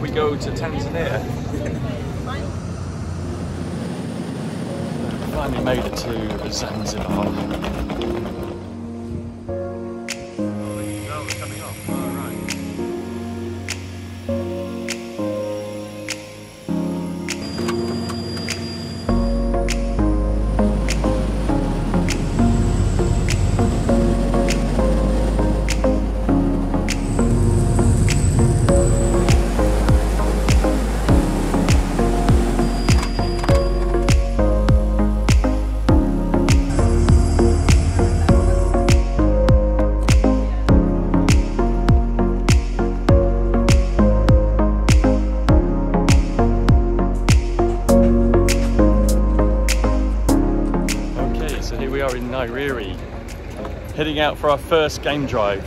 we go to Tanzania. Finally made it to Zanzibar. Nyerere, heading out for our first game drive.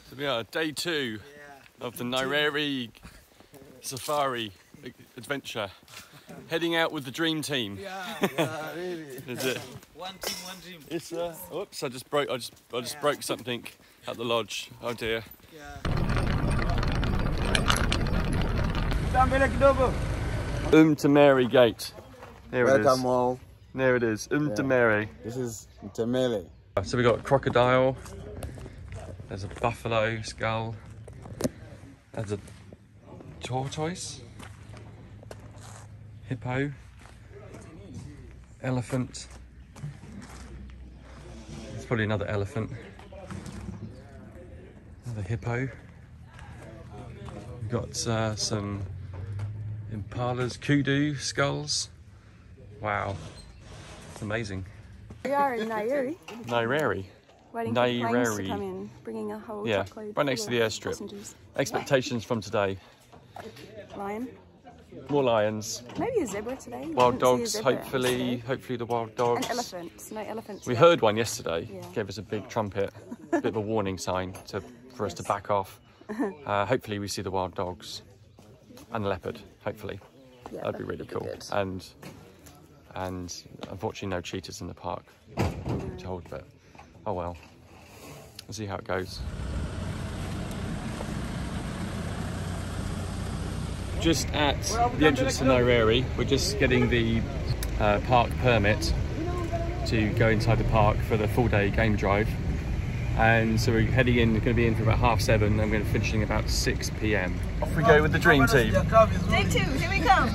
So we are day 2 of the Nyerere safari adventure. Heading out with the dream team. Yeah, really. Is it? One team. It's oops! I just broke something at the lodge. Oh dear. Nyerere Gate. Here it is. Welcome all. There it is. Nyerere. This is Nyerere. So we got a crocodile. There's a buffalo skull. There's a tortoise. Hippo. Elephant. There's probably another elephant. Another hippo. We've got some impalas, kudu skulls. Wow, it's amazing. We are in Nyerere. Nyerere. Waiting for the planes to come in, bringing a whole truckload right next to the airstrip. Passengers. Expectations from today. Lion. More lions. Maybe a zebra today. Wild dogs, hopefully the wild dogs. And elephants. No elephants. We yet. heard one yesterday. Yeah. Gave us a big trumpet, a bit of a warning sign for us to back off. Hopefully we see the wild dogs and the leopard. Hopefully, Yeah, that'd be really cool. good. And unfortunately no cheetahs in the park. I'm told, but oh well. We'll see how it goes. Just at the entrance to Nyerere, we're just getting the park permit to go inside the park for the full day game drive. And so we're heading in, going to be in for about 7:30 and we're going to be finishing about 6 PM. Off we go with the dream team. Day 2, here we come.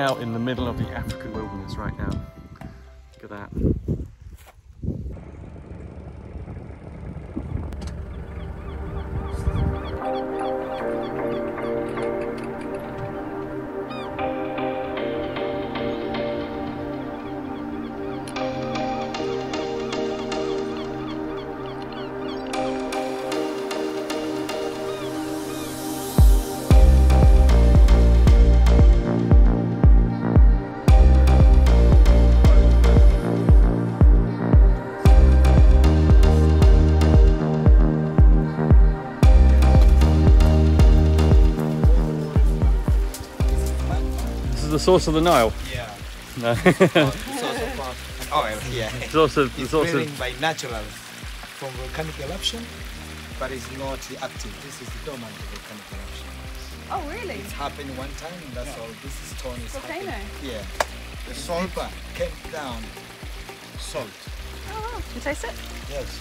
out in the middle of the African wilderness right now. Look at that. The source of the Nile? Yeah. No. Source of oil, yeah. It's drilling by natural from volcanic eruption, but it's not active. This is the dormant volcanic eruption. Oh, really? It's happened one time, and that's all. This is stone is Volcano? happening. Yeah. The sulfur came down. Salt. Oh, wow. Can you taste it? Yes.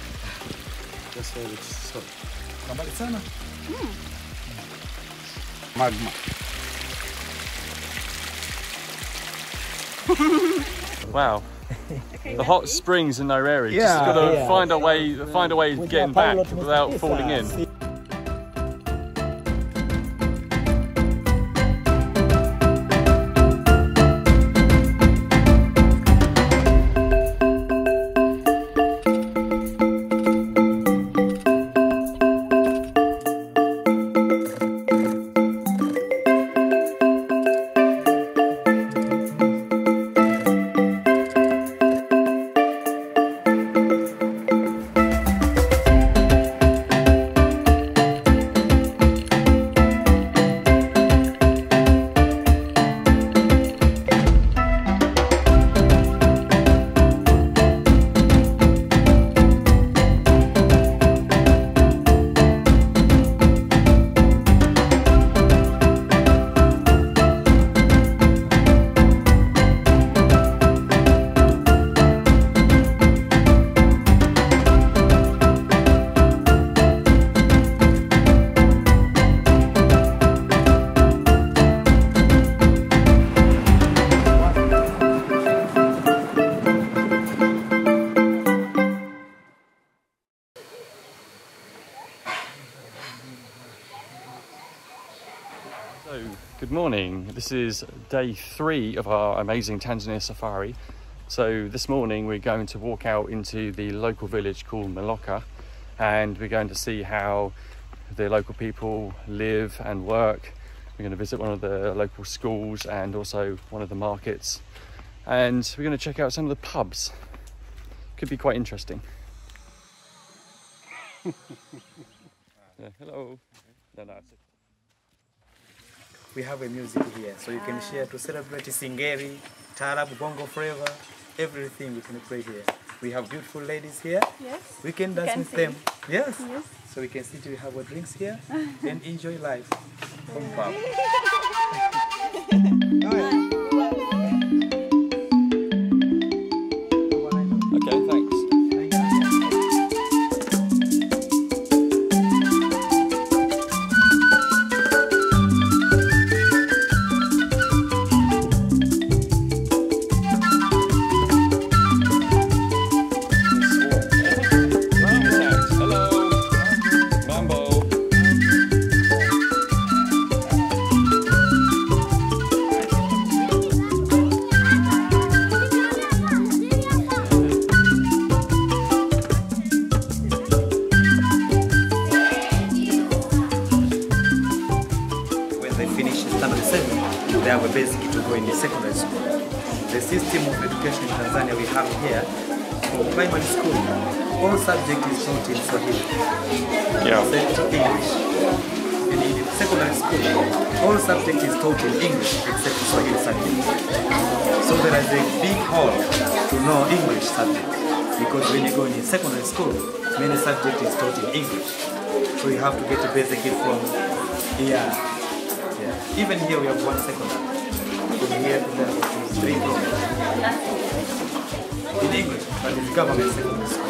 That's why it's salt. Kambali sana. Magma. Wow. Okay, The hot springs in Nyerere. Yeah, Just got to yeah. find a way of getting back without falling in. So, good morning. This is day 3 of our amazing Tanzania safari. So this morning we're going to walk out into the local village called Mloka, and we're going to see how the local people live and work. We're going to visit one of the local schools and also one of the markets, and we're going to check out some of the pubs. Could be quite interesting. Hello. No, no, it's We have a music here, so you can share to celebrate Singeri, Taarab, Bongo Flava, everything we can play here. We have beautiful ladies here. Yes. We can dance with them. Yes. Yes. So we can sit, we have our drinks here and enjoy life. From pub. okay, thanks. They have a basic to go in the secondary school. The system of education in Tanzania we have here, for primary school, all subjects is taught in Swahili. Yeah. Except English. In the secondary school, all subjects is taught in English except Swahili subject. So there is a big hole to know English subject, because when you go in secondary school, many subjects is taught in English. So you have to get a basic from here. Yeah. Even here we have one secondary. From here to there is 3 programs. In English, but it's government secondary school.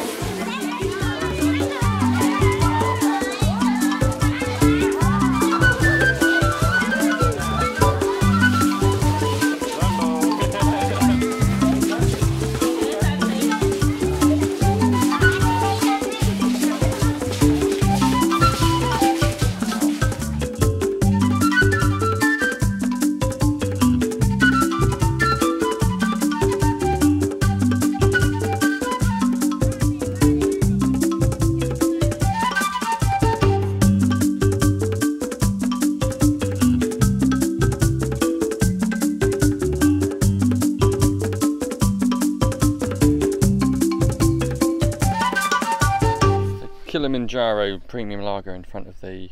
Kilimanjaro premium lager in front of the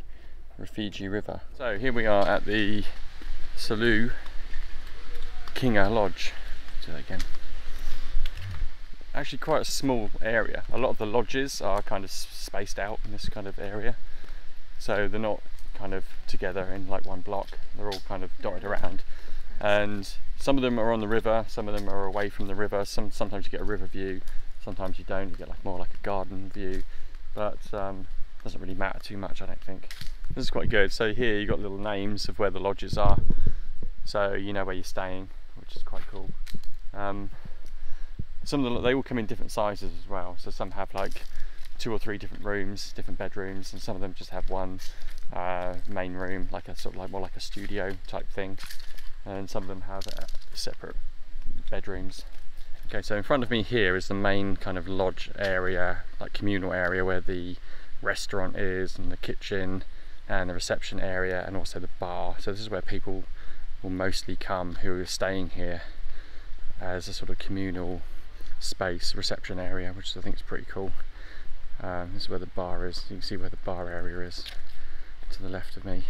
Rufiji River. So here we are at the Selous Kinga Lodge. Do that again. Actually quite a small area. A lot of the lodges are kind of spaced out in this kind of area. So they're not kind of together in like one block. They're all kind of dotted around. And some of them are on the river, some of them are away from the river. Sometimes you get a river view, sometimes you don't. You get like more like a garden view. But doesn't really matter too much, I don't think. This is quite good. So here you've got little names of where the lodges are. So you know where you're staying, which is quite cool. Some of them, they all come in different sizes as well. So some have like 2 or 3 different rooms, different bedrooms, and some of them just have one main room, like a sort of like more like a studio type thing. And some of them have separate bedrooms. Okay, so in front of me here is the main kind of lodge area, like communal area, where the restaurant is and the kitchen and the reception area and also the bar. So this is where people will mostly come who are staying here as a sort of communal space, reception area, which I think is pretty cool. This is where the bar is. You can see where the bar area is to the left of me.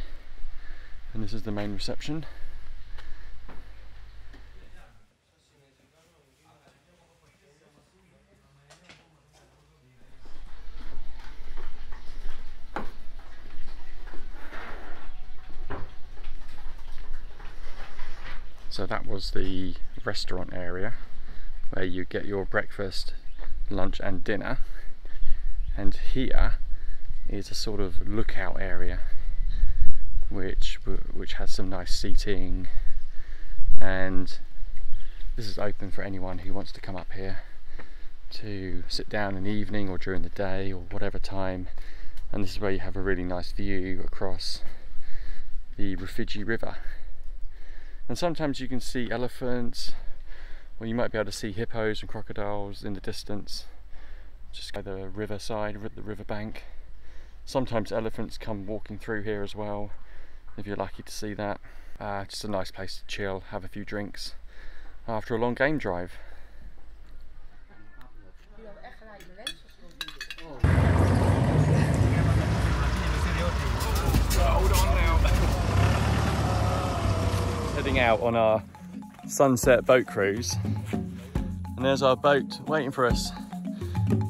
And this is the main reception. So that was the restaurant area where you get your breakfast, lunch and dinner. And here is a sort of lookout area which has some nice seating, and this is open for anyone who wants to come up here to sit down in the evening or during the day or whatever time. And this is where you have a really nice view across the Rufiji River. And sometimes you can see elephants, or you might be able to see hippos and crocodiles in the distance, just by the riverside, the riverbank. Sometimes elephants come walking through here as well, if you're lucky to see that. Just a nice place to chill, have a few drinks after a long game drive. Heading out on our sunset boat cruise, and there's our boat waiting for us,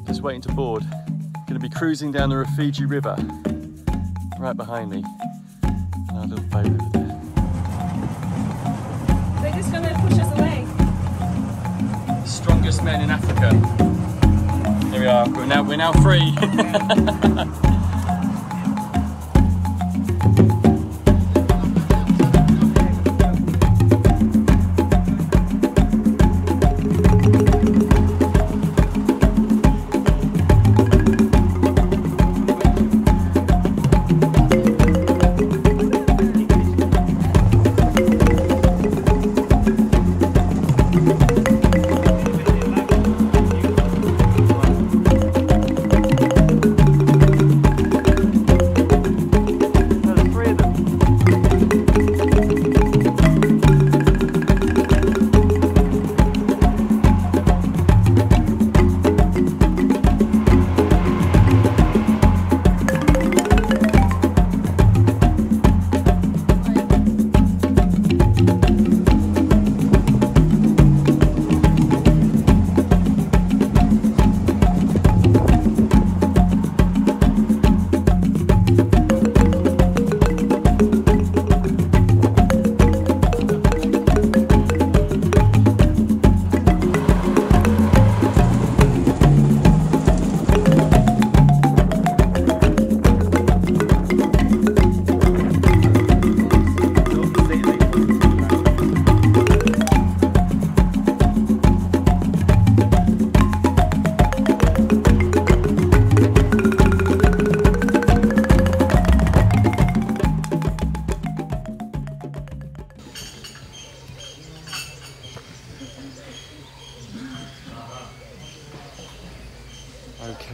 just waiting to board. Going to be cruising down the Rufiji River right behind me. Our little boat over there. They're just going to push us away. The strongest men in Africa. Here we are. We're now free.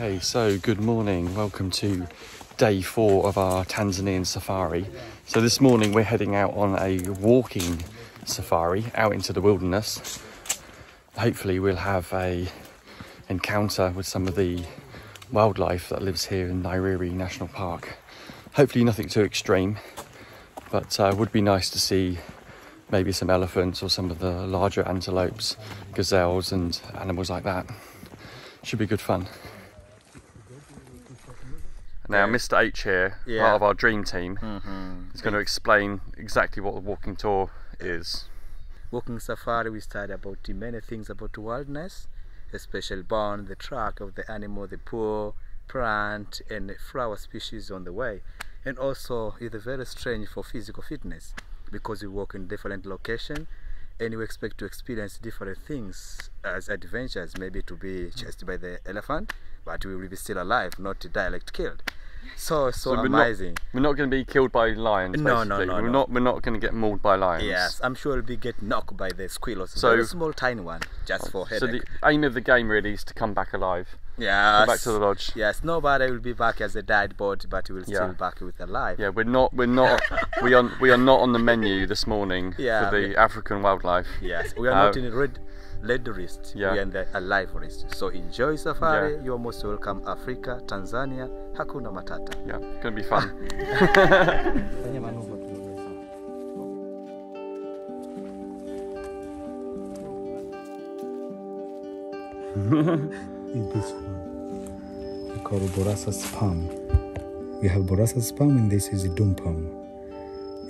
Okay, so good morning. Welcome to day 4 of our Tanzanian safari. So this morning we're heading out on a walking safari out into the wilderness. Hopefully we'll have a encounter with some of the wildlife that lives here in Nyerere National Park. Hopefully nothing too extreme, but would be nice to see maybe some elephants or some of the larger antelopes, gazelles and animals like that. Should be good fun. Now Mr. H here, part of our dream team, is going to explain exactly what the walking tour is. Walking safari, we study about many things about wildness, especially bond, the track of the animal, the poor plant and flower species on the way. And also it's very strange for physical fitness because we walk in different locations and we expect to experience different things as adventures, maybe to be chased by the elephant, but we will be still alive, not direct killed. So amazing. We're not going to be killed by lions. No. We're not going to get mauled by lions. Yes, I'm sure we'll be get knocked by the squirrels. So very small, tiny one, just for headache. So the aim of the game really is to come back alive. Yes. Come back to the lodge. Yes. Nobody will be back as a dead body, but we'll still back with alive. Yeah, we are not on the menu this morning for the African wildlife. Yes, we are not in red list. We are in the alive list. So enjoy safari. You are most welcome. Africa, Tanzania, Hakuna Matata. Yeah, it's gonna be fun. Is this one we call Borassa's palm. We have Borassa's palm and this is a Doum palm.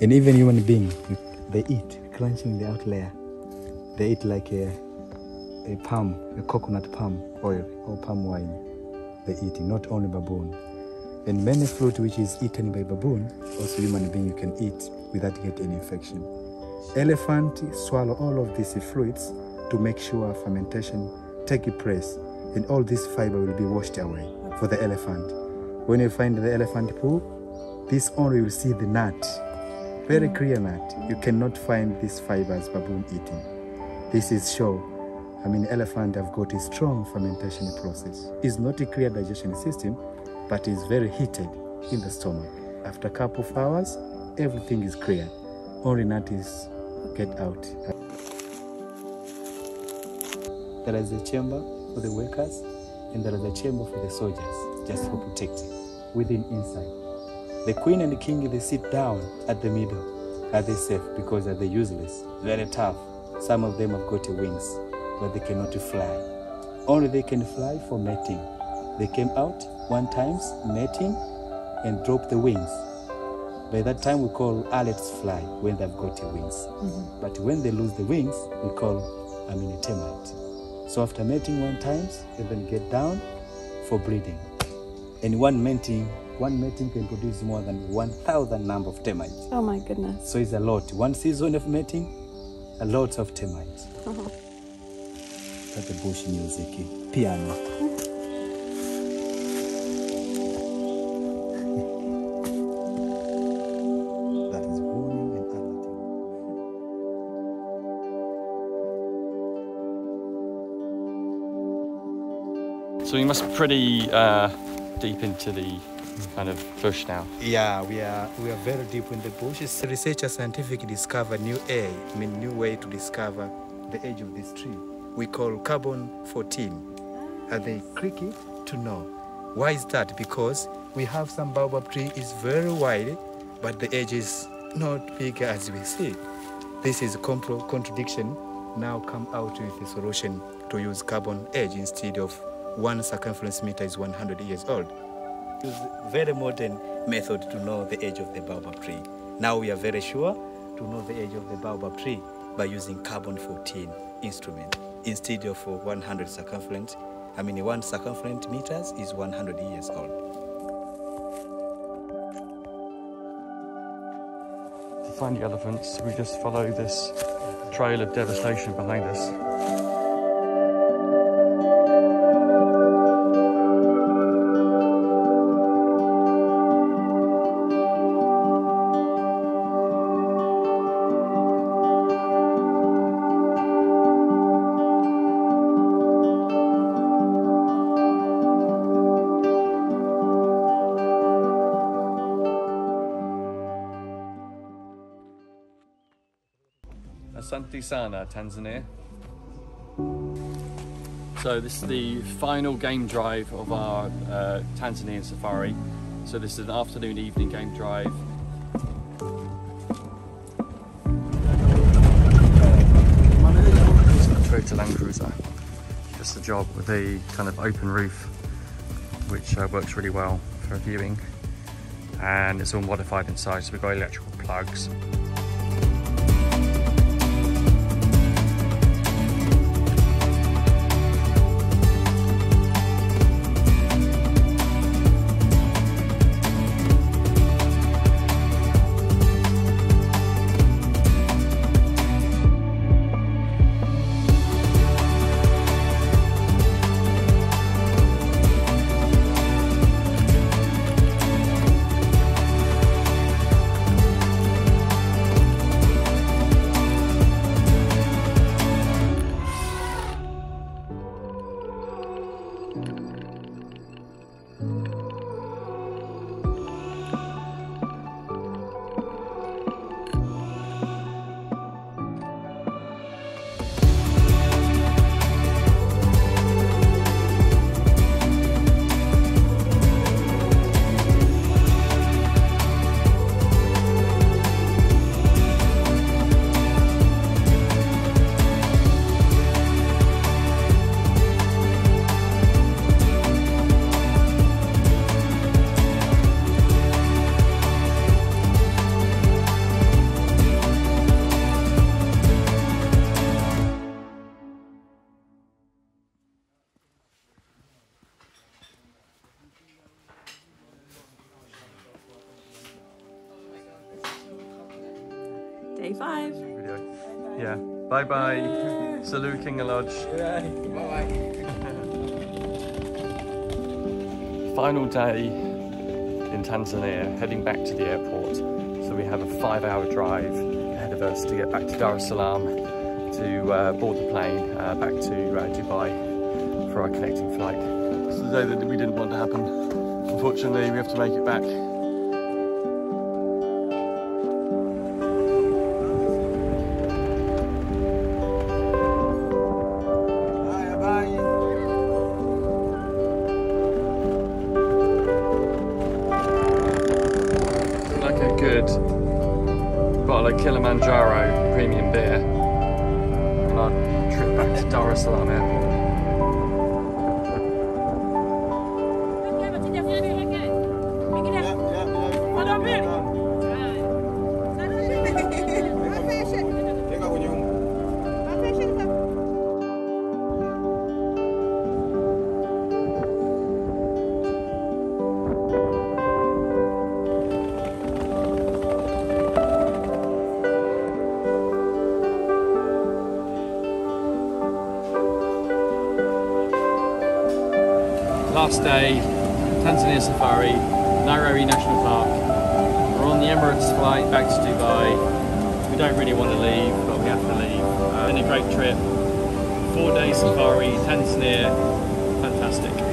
And even human beings, they eat, crunching the out layer. They eat like a palm, a coconut palm oil or palm wine. They eat it, not only baboon. And many fruit which is eaten by baboon, also human being you can eat without getting any infection. Elephant swallow all of these fruits to make sure fermentation take place, and all this fiber will be washed away for the elephant. When you find the elephant poo, this only will see the nut, very clear nut. You cannot find these fibers baboon eating. This is show. Elephant have got a strong fermentation process. It's not a clear digestion system, but it's very heated in the stomach. After a couple of hours, everything is clear. Only nut is get out. There is a chamber for the workers, and there is a chamber for the soldiers, just for protecting. Within inside, the queen and the king, they sit down at the middle. Are they safe? Because are they useless? Very tough. Some of them have got wings, but they cannot fly. Only they can fly for mating. They came out one time mating and drop the wings. By that time we call adults fly when they've got wings. But when they lose the wings, we call termite. So after mating one time, they then get down for breeding. And one mating can produce more than 1,000 number of termites. Oh my goodness. So it's a lot. One season of mating, a lot of termites. That's the bush music, piano. That is warning and alerting. So we must be pretty deep into the kind of bush now. Yeah, we are very deep in the bush. Researchers scientifically discover new way to discover the age of this tree. We call carbon-14. Are they tricky to know? Why is that? Because we have some baobab tree is very wide, but the edge is not big as we see. This is a contradiction. Now come out with a solution to use carbon edge instead of 1 circumference meter is 100 years old. Use very modern method to know the age of the baobab tree. Now we are very sure to know the age of the baobab tree by using carbon-14 instrument instead of 100 circumference. 1 circumference meters is 100 years old. To find the elephants, we just follow this trail of devastation behind us. Asante sana, Tanzania. So this is the final game drive of our Tanzanian safari. So this is an afternoon evening game drive. It's a Toyota Land Cruiser. Just the job with a kind of open roof, which works really well for viewing. And it's all modified inside, so we've got electrical plugs. Day 5. Video. Yeah. Bye bye. Selous Kinga Lodge. Bye. Final day in Tanzania, heading back to the airport. So we have a 5-hour drive ahead of us to get back to Dar es Salaam to board the plane back to Dubai for our connecting flight. This is the day that we didn't want to happen. Unfortunately, we have to make it back. Good bottle of Kilimanjaro premium beer on our trip back to Dar es Salaam airport. Last day, Tanzania safari, Nyerere National Park. We're on the Emirates flight back to Dubai. We don't really want to leave, but we have to leave. Been a great trip. 4-day safari, Tanzania, fantastic.